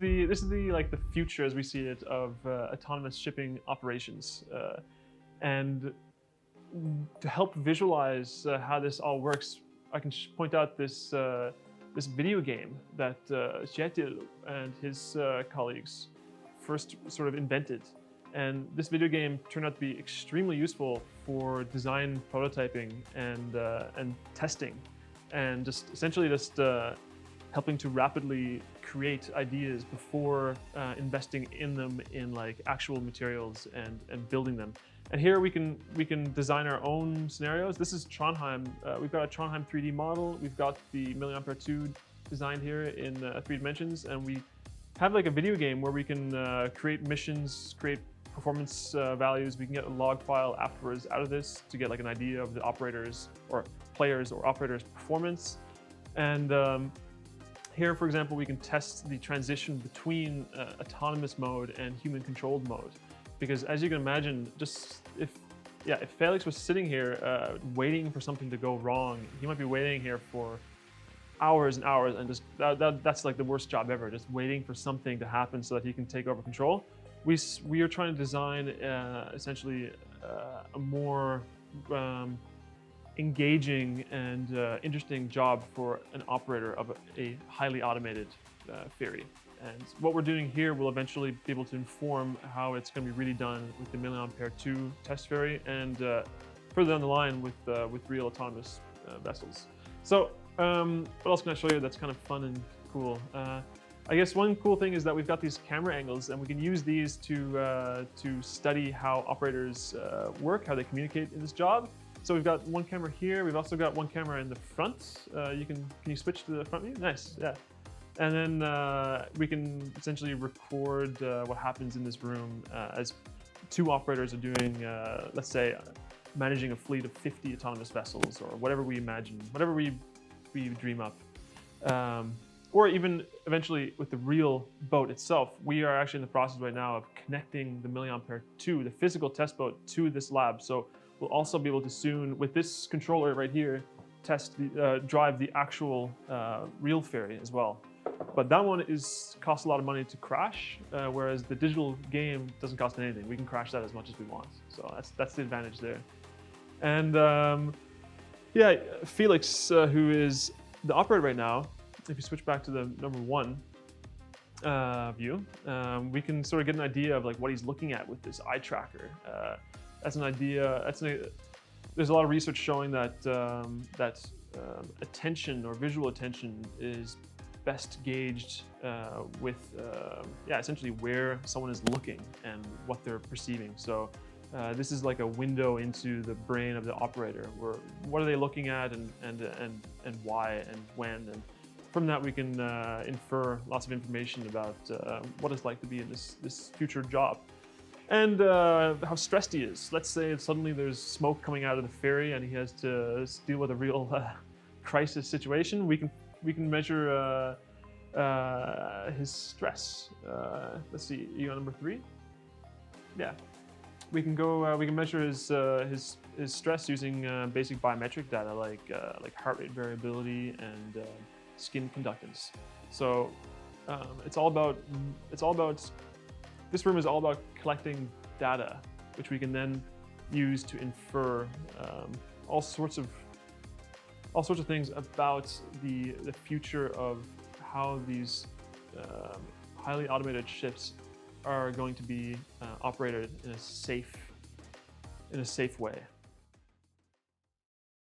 This is the future as we see it of autonomous shipping operations, and to help visualize how this all works, I can point out this this video game that Kjetil and his colleagues first sort of invented. And this video game turned out to be extremely useful for design prototyping and testing, and just essentially helping to rapidly create ideas before investing in them in like actual materials and building them. And here we can design our own scenarios. This is Trondheim. We've got a Trondheim 3D model. We've got the milliampere 2 designed here in 3 dimensions, and we have like a video game where we can create missions, create performance values. We can get a log file afterwards out of this to get like an idea of the operators or players or operators performance. And here, for example, we can test the transition between autonomous mode and human controlled mode. Because as you can imagine, just if Felix was sitting here waiting for something to go wrong, he might be waiting here for hours and hours, and just that's like the worst job ever, just waiting for something to happen so that he can take over control. We are trying to design essentially a more engaging and interesting job for an operator of a highly automated ferry. And what we're doing here will eventually be able to inform how it's going to be really done with the milliampere 2 test ferry, and further down the line with real autonomous vessels. So what else can I show you that's kind of fun and cool? I guess one cool thing is that we've got these camera angles, and we can use these to study how operators work, how they communicate in this job. So we've got one camera here. We've also got one camera in the front. Can you switch to the front view? Nice, yeah. And then we can essentially record what happens in this room as 2 operators are doing, let's say, managing a fleet of 50 autonomous vessels, or whatever we imagine, whatever we dream up. Or even eventually with the real boat itself. We are actually in the process right now of connecting the milliampere 2, the physical test boat, to this lab. So we'll also be able to soon, with this controller right here, drive the actual real ferry as well. But that one costs a lot of money to crash, whereas the digital game doesn't cost anything. We can crash that as much as we want. So that's the advantage there. And yeah, Felix, who is the operator right now, if you switch back to the number 1 view, we can sort of get an idea of like what he's looking at with this eye tracker. That's an idea. There's a lot of research showing that attention or visual attention is best gauged with essentially where someone is looking and what they're perceiving. So this is like a window into the brain of the operator. What are they looking at, and why and when, and from that we can infer lots of information about what it's like to be in this future job. And how stressed he is. Let's say suddenly there's smoke coming out of the ferry and he has to deal with a real crisis situation. We can measure his stress. Let's see, you on number 3? Yeah, we can go. We can measure his stress using basic biometric data like heart rate variability and skin conductance. So it's all about. This room is all about collecting data, which we can then use to infer all sorts of things about the future of how these highly automated ships are going to be operated in a safe way.